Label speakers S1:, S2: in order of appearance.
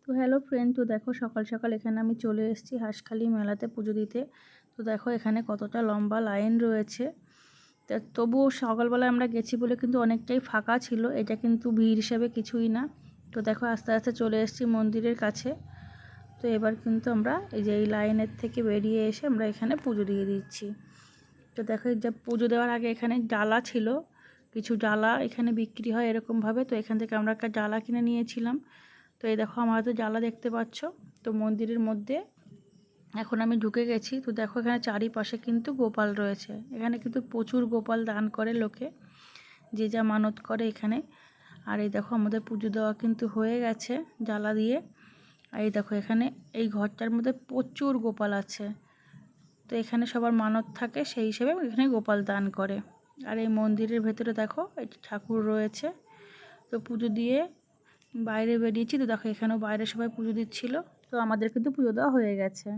S1: তো hello friend, তো দেখো সকাল সকাল এখানে আমি চলে এসেছি হাঁসখালি মেলাতে পুজো দিতে। তো দেখো এখানে কতটা লম্বা লাইন রয়েছে। তা তবুও সকালবেলায় আমরা গেছি বলে কিন্তু অনেকটাই ফাঁকা ছিল, এটা কিন্তু ভিড় হিসেবে কিছুই না। তো দেখো আস্তে আস্তে চলে এসেছি মন্দিরের কাছে। তো এবার কিন্তু আমরা এই লাইনের থেকে বেরিয়ে এসে আমরা এখানে পুজো দিয়ে দিচ্ছি। তো দেখো এই যে পুজো দেওয়ার আগে এখানে ডালা ছিল, কিছু ডালা এখানে বিক্রি হয় এরকমভাবে। তো এখান থেকে আমরা একটা ডালা কিনে নিয়েছিলাম। তো এই দেখো আমার তো ডালা দেখতে পাচ্ছ। তো মন্দিরের মধ্যে এখন আমি ঢুকে গেছি। তো দেখো এখানে চারিপাশে কিন্তু গোপাল রয়েছে, এখানে কিন্তু প্রচুর গোপাল দান করে লোকে, যে যা মানত করে এখানে। আর এই দেখো আমাদের পুজো দেওয়া কিন্তু হয়ে গেছে ডালা দিয়ে। আর এই দেখো এখানে এই ঘরটার মধ্যে প্রচুর গোপাল আছে। তো এখানে সবার মানত থাকে, সেই হিসেবে এখানে গোপাল দান করে। আর এই মন্দিরের ভেতরে দেখো একটি ঠাকুর রয়েছে। তো পুজো দিয়ে বাইরে বেরিয়েছি। তো দেখো এখানেও বাইরে সবাই পুজো দিচ্ছিল। তো আমাদের কিন্তু পুজো দেওয়া হয়ে গেছে।